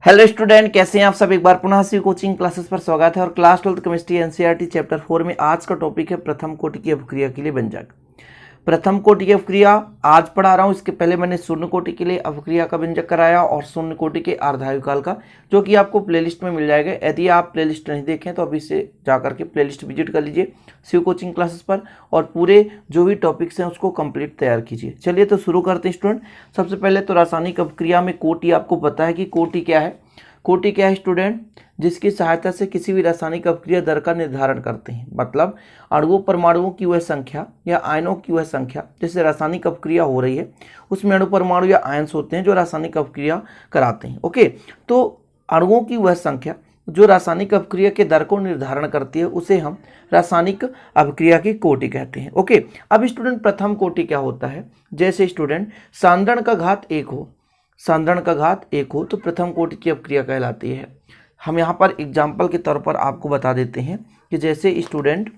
Hello student, कैसे हैं आप सब। एक बार पुनः सी कोचिंग क्लासेस पर स्वागत है और क्लास 12 केमिस्ट्री एनसीईआरटी चैप्टर 4 में आज का टॉपिक है प्रथम कोटि की अपक्रिया के लिए व्यंजक। प्रथम कोटि की अपक्रिया आज पढ़ा रहा हूं। इसके पहले मैंने शून्य कोटि के लिए अपक्रिया का व्यंजक कराया और शून्य कोटि के अर्धायुकाल का, जो कि आपको प्लेलिस्ट में मिल जाएगा। यदि आप प्लेलिस्ट नहीं देखें तो अभी से जाकर के प्लेलिस्ट विजिट कर लीजिए शिव कोचिंग क्लासेस पर और पूरे जो भी टॉपिक्स हैं उसको कंप्लीट तैयार कीजिए। चलिए तो शुरू करते हैं स्टूडेंट। सबसे पहले तो रासायनिक अपक्रिया में कोटि आपको पता है कि कोटि क्या है। कोटि क्या है स्टूडेंट? जिसकी सहायता से किसी भी रासायनिक अपक्रिया दर का निर्धारण करते हैं। मतलब अणुओं परमाणुओं की वह संख्या या आयनों की वह संख्या, जैसे रासायनिक अपक्रिया हो रही है उसमें अणु परमाणु या आयन्स होते हैं जो रासायनिक अपक्रिया कराते हैं। ओके, तो अणुओं की वह संख्या जो रासायनिक अपक्रिया के दर को निर्धारण करती है उसे हम रासायनिक अपक्रिया की कोटि कहते हैं। ओके, अब स्टूडेंट प्रथम कोटि क्या होता है? जैसे स्टूडेंट सांद्रण का घात 1 हो, सांद्रण का घात 1 हो तो प्रथम कोटि की अपक्रिया कहलाती है। हम यहाँ पर एग्जाम्पल के तौर पर आपको बता देते हैं कि जैसे स्टूडेंट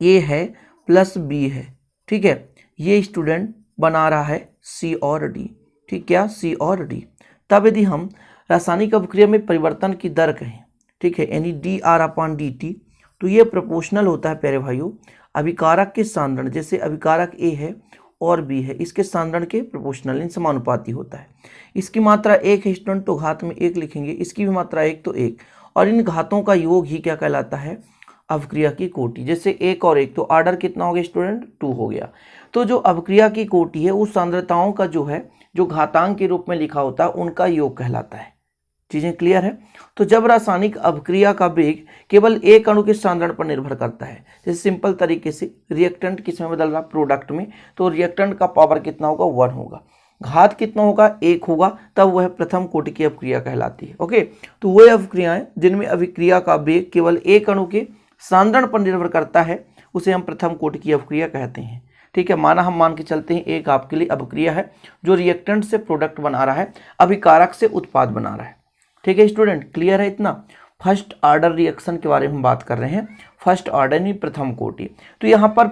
ए है प्लस बी है, ठीक है, ये स्टूडेंट बना रहा है सी और डी, ठीक, क्या सी और डी। तब यदि हम रासायनिक अपक्रिया में परिवर्तन की दर कहें, ठीक है, यानी D R upon D T, तो ये प्रोपोर्शनल होता है प्यारे भाइयों अभिकारक के सांद्रण। जैसे अभिकारक ए है और बी है, इसके सांद्रण के प्रोपोर्शनल इन समानुपाती होता है। इसकी मात्रा 1 है स्टूडेंट तो घात में 1 लिखेंगे, इसकी भी मात्रा 1 तो 1, और इन घातों का योग ही क्या कहलाता है? अपक्रिया की कोटि। जैसे 1 और 1 तो ऑर्डर कितना हो गया स्टूडेंट? 2 हो गया। तो जो अपक्रिया की कोटि है उस सांद्रताओं का जो है जो घातांक के रूप में लिखा होता है उनका योग कहलाता है। चीजें क्लियर है? तो जब रासायनिक अपक्रिया का वेग केवल एक अणु के सांद्रण पर निर्भर करता है, जैसे सिंपल तरीके से रिएक्टेंट किसमें बदल रहा? प्रोडक्ट में, तो रिएक्टेंट का पावर कितना होगा? 1 होगा, घात कितना होगा? 1 होगा, तब वह प्रथम कोटि की अपक्रिया कहलाती है। ओके, तो वह अपक्रियाएं जिनमें अभिक्रिया का वेग केवल एक अणु के सांद्रण पर निर्भर करता है उसे हम प्रथम कोटि की अपक्रिया कहते हैं। ठीक है, माना हम मान के चलते हैं एक आपके लिए अपक्रिया है जो रिएक्टेंट से प्रोडक्ट बना रहा है, अभिकारक से उत्पाद बना रहा है। ठीक है स्टूडेंट, क्लियर है इतना? फर्स्ट ऑर्डर रिएक्शन के बारे में हम बात कर रहे हैं, फर्स्ट ऑर्डर यानी प्रथम कोटि। तो यहाँ पर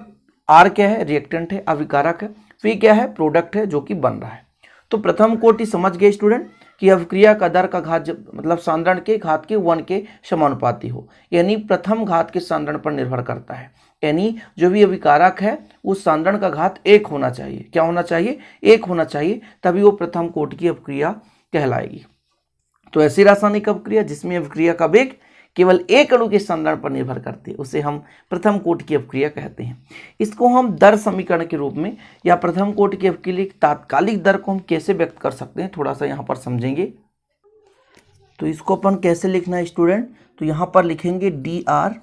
आर क्या है? रिएक्टेंट है, अभिकारक है। पी क्या है? प्रोडक्ट है जो कि बन रहा है। तो प्रथम कोटि समझ गए स्टूडेंट कि अपक्रिया का दर का घात मतलब सांद्रण के घात के 1 के समानुपाती हो, यानी प्रथम घात के सांद्रण पर निर्भर करता है। यानी जो भी अभिकारक है उस सांद्रण का घात 1 होना चाहिए। क्या होना चाहिए? 1 होना चाहिए, तभी वो प्रथम कोटि की अपक्रिया कहलाएगी। तो ऐसी रासायनिक अपक्रिया जिसमें अपक्रिया का वेग केवल एक अणु के सांद्रण पर निर्भर करती है उसे हम प्रथम कोटि की अपक्रिया कहते हैं। इसको हम दर समीकरण के रूप में या प्रथम कोटि की अपक्रिया की तात्कालिक दर को हम कैसे व्यक्त कर सकते हैं थोड़ा सा यहाँ पर समझेंगे। तो इसको अपन कैसे लिखना है स्टूडेंट? तो यहाँ पर लिखेंगे D R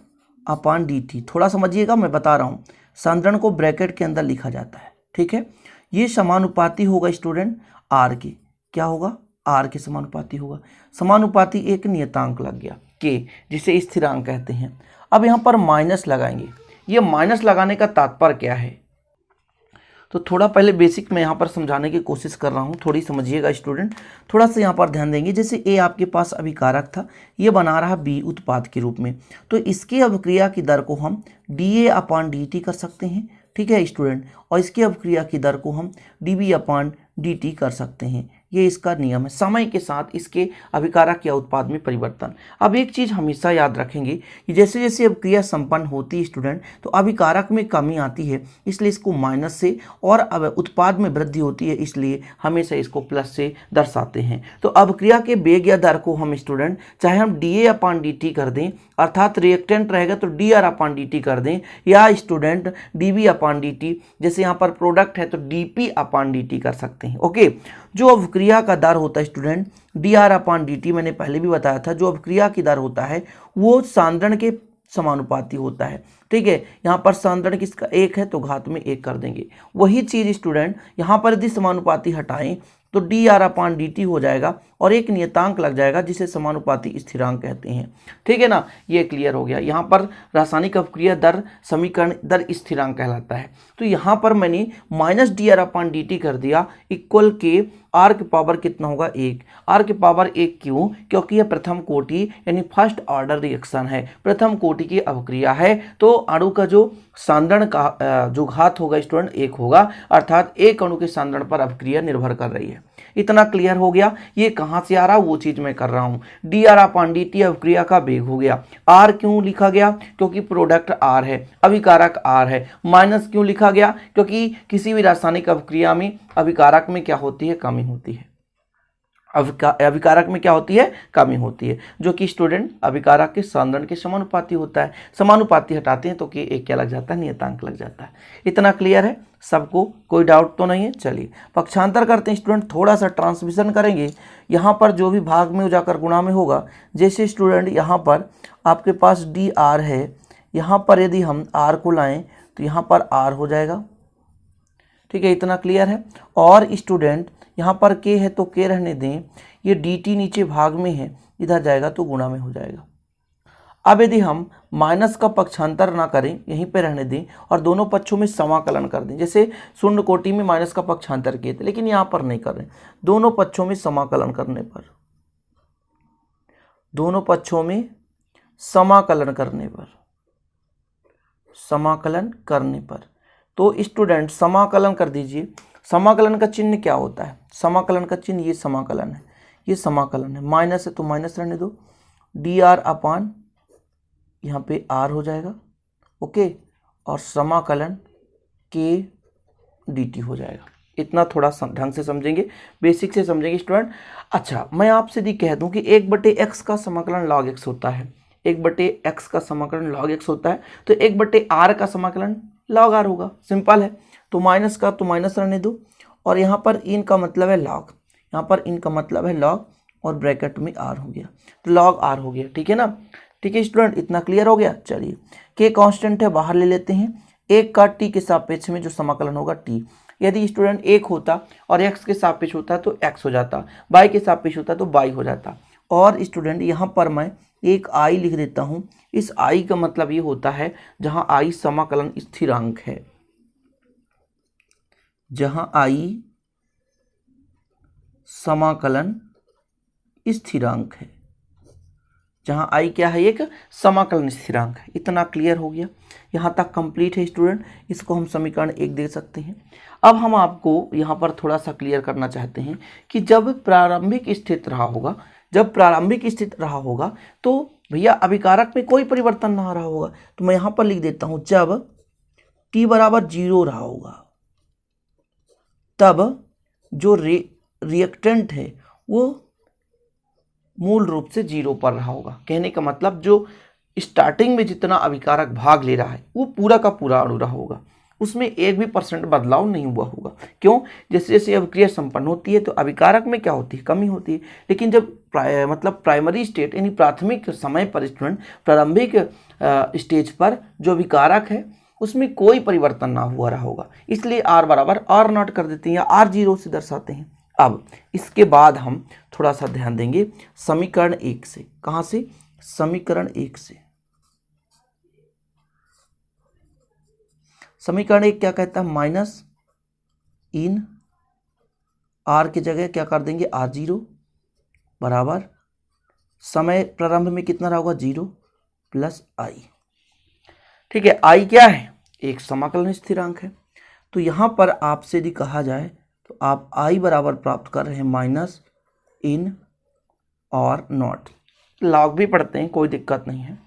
upon D T. थोड़ा समझिएगा, मैं बता रहा हूँ, सांद्रण को ब्रैकेट के अंदर लिखा जाता है। ठीक है, ये समानुपाती होगा स्टूडेंट आर की। क्या होगा? आर के समानुपाती होगा। समानुपाती एक नियतांक लग गया के, जिसे स्थिरांक कहते हैं। अब यहाँ पर माइनस लगाएंगे। ये माइनस लगाने का तात्पर्य क्या है? तो थोड़ा पहले बेसिक मैं यहाँ पर समझाने की कोशिश कर रहा हूँ, थोड़ी समझिएगा स्टूडेंट, थोड़ा सा यहाँ पर ध्यान देंगे। जैसे ए आपके पास अभिकारक था, ये बना रहा बी उत्पाद के रूप में, तो इसकी अपक्रिया की दर को हम D A upon D T कर सकते हैं। ठीक है स्टूडेंट, और इसकी अपक्रिया की दर को हम D B upon D T कर सकते हैं। ये इसका नियम है, समय के साथ इसके अभिकारक या उत्पाद में परिवर्तन। अब एक चीज़ हमेशा याद रखेंगे कि जैसे जैसे अपक्रिया संपन्न होती है स्टूडेंट तो अभिकारक में कमी आती है, इसलिए इसको माइनस से, और अब उत्पाद में वृद्धि होती है इसलिए हमेशा इसको प्लस से दर्शाते हैं। तो अपक्रिया के वेग या दर को हम स्टूडेंट चाहे हम D A upon D T कर दें, अर्थात रिएक्टेंट रहेगा तो D R upon D T कर दें, या student D B upon D T, जैसे यहाँ पर प्रोडक्ट है तो D P upon D T कर सकते हैं। ओके, जो अपक्रिया का दर होता है student D R upon D T, मैंने पहले भी बताया था, जो अपक्रिया की दर होता है वो सांद्रण के समानुपाती होता है। ठीक है, यहाँ पर सांद्रण किसका 1 है तो घात में 1 कर देंगे। वही चीज़ स्टूडेंट यहाँ पर यदि समानुपाती हटाएं तो D R upon D T हो जाएगा और एक नियतांक लग जाएगा जिसे समानुपाती स्थिरांक कहते हैं। ठीक है ना, ये क्लियर हो गया। यहाँ पर रासायनिक अपक्रिया दर समीकरण दर स्थिरांक कहलाता है। तो यहाँ पर मैंने minus D R upon D T कर दिया इक्वल के आर के पावर कितना होगा? 1। आर के पावर 1 क्यों? क्योंकि यह प्रथम कोटि यानी फर्स्ट ऑर्डर रिएक्शन है, प्रथम कोटि की अपक्रिया है, तो अणु का जो सांद्रण का जो घात होगा स्टूडेंट 1 होगा, अर्थात एक अणु के सांद्रण पर अपक्रिया निर्भर कर रही है। इतना क्लियर हो गया। ये कहाँ से आ रहा वो चीज़ मैं कर रहा हूँ। D R upon D T अभिक्रिया का वेग हो गया। आर क्यों लिखा गया? क्योंकि प्रोडक्ट आर है, अभिकारक आर है। माइनस क्यों लिखा गया? क्योंकि किसी भी रासायनिक अभिक्रिया में अभिकारक में क्या होती है? कमी होती है। अभिकारक में क्या होती है? कमी होती है, जो कि स्टूडेंट अभिकारक के सांद्रण के समानुपाती होता है। समानुपाती हटाते हैं तो कि एक क्या लग जाता है? नियतांक लग जाता है। इतना क्लियर है सबको? कोई डाउट तो नहीं है? चलिए पक्षांतर करते हैं स्टूडेंट, थोड़ा सा ट्रांसमिशन करेंगे। यहाँ पर जो भी भाग में जाकर गुणा में होगा, जैसे स्टूडेंट यहाँ पर आपके पास डी आर है, यहाँ पर यदि हम आर को लाएं तो यहाँ पर आर हो जाएगा। ठीक है, इतना क्लियर है। और स्टूडेंट यहाँ पर के है तो के रहने दें, ये डी टी नीचे भाग में है, इधर जाएगा तो गुणा में हो जाएगा। अब यदि हम माइनस का पक्षांतर ना करें, यहीं पे रहने दें और दोनों पक्षों में समाकलन कर दें, जैसे शून्य कोटि में माइनस का पक्षांतर किए थे, लेकिन यहाँ पर नहीं कर रहे। दोनों पक्षों में समाकलन करने पर, दोनों पक्षों में समाकलन करने पर तो स्टूडेंट समाकलन कर दीजिए। समाकलन का चिन्ह क्या होता है? समाकलन का चिन्ह ये समाकलन है, ये समाकलन है। माइनस है तो माइनस रहने दो, डी आर अपान यहाँ पे आर हो जाएगा, ओके, और समाकलन के डी टी हो जाएगा। इतना थोड़ा ढंग से समझेंगे, बेसिक से समझेंगे स्टूडेंट। अच्छा, मैं आपसे यदि कह दूं कि 1/x का समाकलन log x होता है, 1/x का समाकलन log x होता है, तो 1/r का समाकलन log r होगा। सिंपल है। तो माइनस का तो माइनस रहने दो, और यहाँ पर इन का मतलब है लॉग, यहाँ पर इन का मतलब है लॉग, और ब्रैकेट में आर हो गया, तो लॉग आर हो गया। ठीक है ना? ठीक है स्टूडेंट, इतना क्लियर हो गया। चलिए के कांस्टेंट है, बाहर ले लेते हैं। एक का टी के सापेक्ष में जो समाकलन होगा टी, यदि स्टूडेंट एक होता और एक्स के सापेक्ष होता तो एक्स हो जाता, वाई के सापेक्ष होता तो वाई हो जाता। और स्टूडेंट यहाँ पर मैं एक आई लिख देता हूँ। इस आई का मतलब ये होता है जहाँ आई समाकलन स्थिरांक है, जहाँ आई समाकलन स्थिरांक है, जहाँ आई क्या है? एक समाकलन स्थिरांक है। इतना क्लियर हो गया, यहाँ तक कंप्लीट है स्टूडेंट। इसको हम समीकरण 1 दे सकते हैं। अब हम आपको यहाँ पर थोड़ा सा क्लियर करना चाहते हैं कि जब प्रारंभिक स्थिति रहा होगा, तो भैया अभिकारक में कोई परिवर्तन ना रहा होगा। तो मैं यहाँ पर लिख देता हूँ, जब t बराबर 0 रहा होगा, तब जो रिएक्टेंट है वो मूल रूप से 0 पर रहा होगा। कहने का मतलब जो स्टार्टिंग में जितना अभिकारक भाग ले रहा है वो पूरा का पूरा अणु रहा होगा, उसमें 1% भी बदलाव नहीं हुआ होगा। क्यों? जैसे जैसे अभिक्रिया संपन्न होती है तो अभिकारक में क्या होती है? कमी होती है। लेकिन जब प्राइमरी स्टेट यानी प्राथमिक समय पर स्टूडेंट, प्रारंभिक स्टेज पर जो अभिकारक है उसमें कोई परिवर्तन ना हुआ रहा होगा, इसलिए आर बराबर आर नॉट कर देते हैं या आर 0 से दर्शाते हैं। अब इसके बाद हम थोड़ा सा ध्यान देंगे समीकरण 1 से। कहाँ से? समीकरण 1 से। समीकरण 1 क्या कहता है? माइनस इन आर की जगह क्या कर देंगे? R0 बराबर समय प्रारंभ में कितना रहा होगा? 0 प्लस आई। ठीक है, आई क्या है? एक समाकलन स्थिरांक है। तो यहाँ पर आपसे यदि कहा जाए तो आप आई बराबर प्राप्त कर रहे हैं माइनस इन और नॉट। लॉग भी पढ़ते हैं, कोई दिक्कत नहीं है।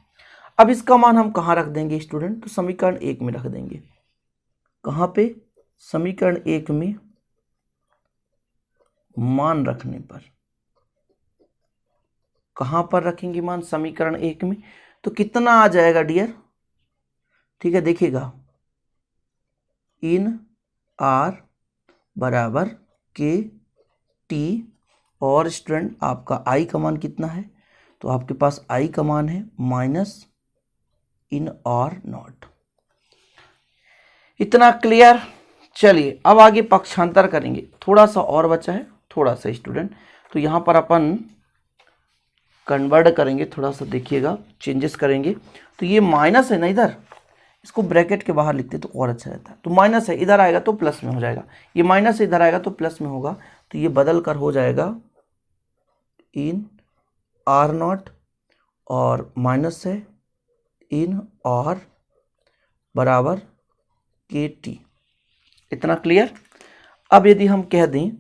अब इसका मान हम कहाँ रख देंगे स्टूडेंट? तो समीकरण 1 में रख देंगे। कहाँ पे? समीकरण 1 में मान रखने पर। कहाँ पर रखेंगे मान? समीकरण 1 में। तो कितना आ जाएगा डियर? ठीक है, देखिएगा, इन आर बराबर के टी, और स्टूडेंट आपका आई का मान कितना है? तो आपके पास आई का मान है माइनस इन आर नॉट। इतना क्लियर? चलिए अब आगे पक्षांतर करेंगे। थोड़ा सा और बचा है, थोड़ा सा स्टूडेंट, तो यहाँ पर अपन कन्वर्ट करेंगे, थोड़ा सा देखिएगा, चेंजेस करेंगे। तो ये माइनस है ना, इधर इसको ब्रैकेट के बाहर लिखते तो और अच्छा रहता है। तो माइनस है, इधर आएगा तो प्लस में हो जाएगा। ये माइनस है, इधर आएगा तो प्लस में होगा। तो ये बदल कर हो जाएगा इन आर नॉट, और माइनस है इन आर बराबर के टी। इतना क्लियर? अब यदि हम कह दें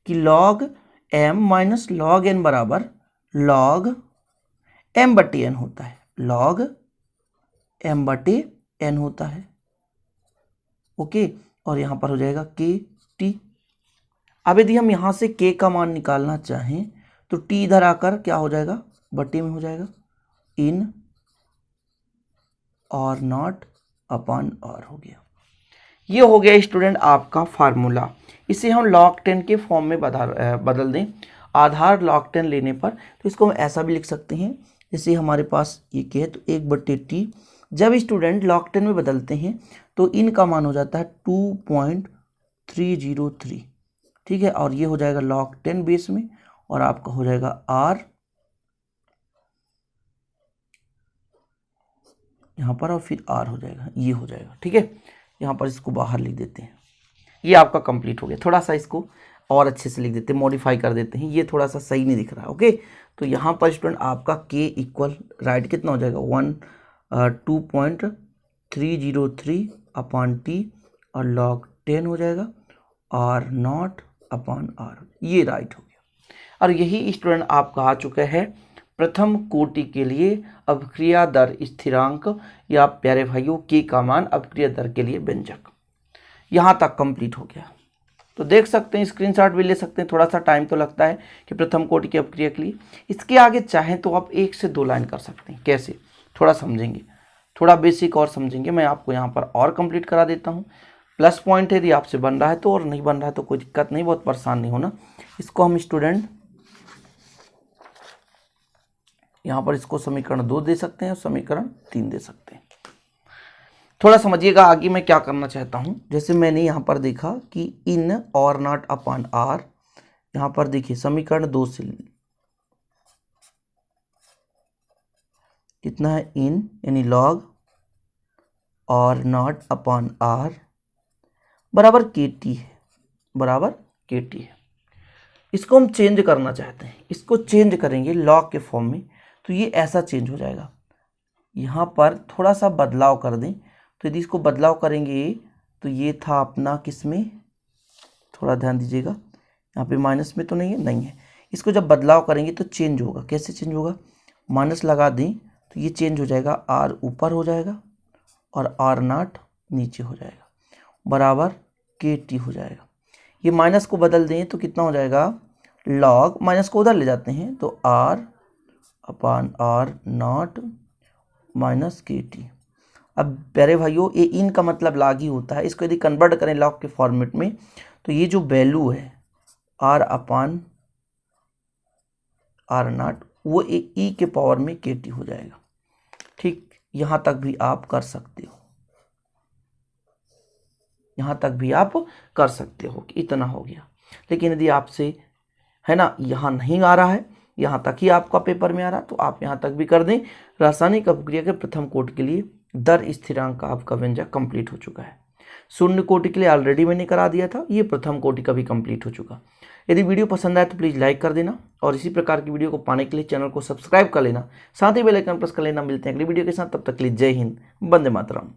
कि log m minus log n बराबर log m बटे n होता है, log m बटे n होता है। ओके, और यहाँ पर हो जाएगा के टी। अब यदि हम यहाँ से k का मान निकालना चाहें तो t इधर आकर क्या हो जाएगा, बटे में हो जाएगा, इन और नॉट अपॉन r हो गया। ये हो गया स्टूडेंट आपका फार्मूला। इसे हम log 10 के फॉर्म में बदल दें आधार log 10 लेने पर, तो इसको हम ऐसा भी लिख सकते हैं, जैसे हमारे पास ये क्या है तो 1/t। जब स्टूडेंट log 10 में बदलते हैं तो इनका मान हो जाता है 2.303, ठीक है, और ये हो जाएगा log 10 बेस में, और आपका हो जाएगा r यहाँ पर, और फिर r हो जाएगा, ये हो जाएगा, ठीक है। यहाँ पर इसको बाहर लिख देते हैं, ये आपका कंप्लीट हो गया। थोड़ा सा इसको और अच्छे से लिख देते हैं, मॉडिफाई कर देते हैं, ये थोड़ा सा सही नहीं दिख रहा है। ओके, तो यहाँ पर स्टूडेंट आपका k इक्वल राइट कितना हो जाएगा, 2.303 अपॉन t और log 10 हो जाएगा और नॉट अपॉन r, ये राइट हो गया। और यही स्टूडेंट आपका आ चुका है प्रथम कोटि के लिए अभिक्रिया दर स्थिरांक या प्यारे भाइयों k का मान अभिक्रिया दर के लिए व्यंजक। यहाँ तक कंप्लीट हो गया। तो देख सकते हैं, स्क्रीनशॉट भी ले सकते हैं, थोड़ा सा टाइम तो लगता है कि प्रथम कोटि की अभिक्रिया के लिए। इसके आगे चाहें तो आप 1 से 2 लाइन कर सकते हैं। कैसे, थोड़ा समझेंगे, थोड़ा बेसिक और समझेंगे। मैं आपको यहाँ पर और कंप्लीट करा देता हूँ। प्लस पॉइंट है, यदि आपसे बन रहा है तो, और नहीं बन रहा है तो कोई दिक्कत नहीं, बहुत परेशान नहीं होना। इसको हम स्टूडेंट यहाँ पर इसको समीकरण 2 दे सकते हैं और समीकरण 3 दे सकते हैं। थोड़ा समझिएगा आगे मैं क्या करना चाहता हूँ। जैसे मैंने यहाँ पर देखा कि इन और नॉट अपॉन r, यहाँ पर देखिए समीकरण 2 से कितना है, इन यानी log और नॉट अपॉन r बराबर kt है, बराबर kt है। इसको हम चेंज करना चाहते हैं, इसको चेंज करेंगे log के फॉर्म में, तो ये ऐसा चेंज हो जाएगा। यहाँ पर थोड़ा सा बदलाव कर दें, तो यदि इसको बदलाव करेंगे तो ये था अपना किस में, थोड़ा ध्यान दीजिएगा, यहाँ पे माइनस में तो नहीं है, नहीं है। इसको जब बदलाव करेंगे तो चेंज होगा। कैसे चेंज होगा, माइनस लगा दें तो ये चेंज हो जाएगा, r ऊपर हो जाएगा और r नॉट नीचे हो जाएगा, बराबर kt हो जाएगा। ये माइनस को बदल दें तो कितना हो जाएगा, log, माइनस को उधर ले जाते हैं तो r upon r not minus kt। अब प्यारे भाइयों, ये इन का मतलब लाग ही होता है। इसको यदि कन्वर्ट करें लॉग के फॉर्मेट में तो ये जो वैल्यू है r अपॉन r नॉट, वो एक e के पावर में kt हो जाएगा। ठीक, यहाँ तक भी आप कर सकते हो, यहाँ तक भी आप कर सकते हो कि इतना हो गया। लेकिन यदि आपसे है ना यहाँ नहीं आ रहा है, यहाँ तक ही आपका पेपर में आ रहा, तो आप यहाँ तक भी कर दें। रासायनिक अपक्रिया के प्रथम कोटि के लिए दर स्थिरांक का आपका व्यंजक कंप्लीट हो चुका है। शून्य कोटि के लिए ऑलरेडी मैंने करा दिया था, ये प्रथम कोटि का भी कंप्लीट हो चुका। यदि वीडियो पसंद आए तो प्लीज़ लाइक कर देना, और इसी प्रकार की वीडियो को पाने के लिए चैनल को सब्सक्राइब कर लेना, साथ ही बेल आइकन प्रेस कर लेना। मिलते हैं अगली वीडियो के साथ, तब तक के लिए जय हिंद, वंदे मातरम।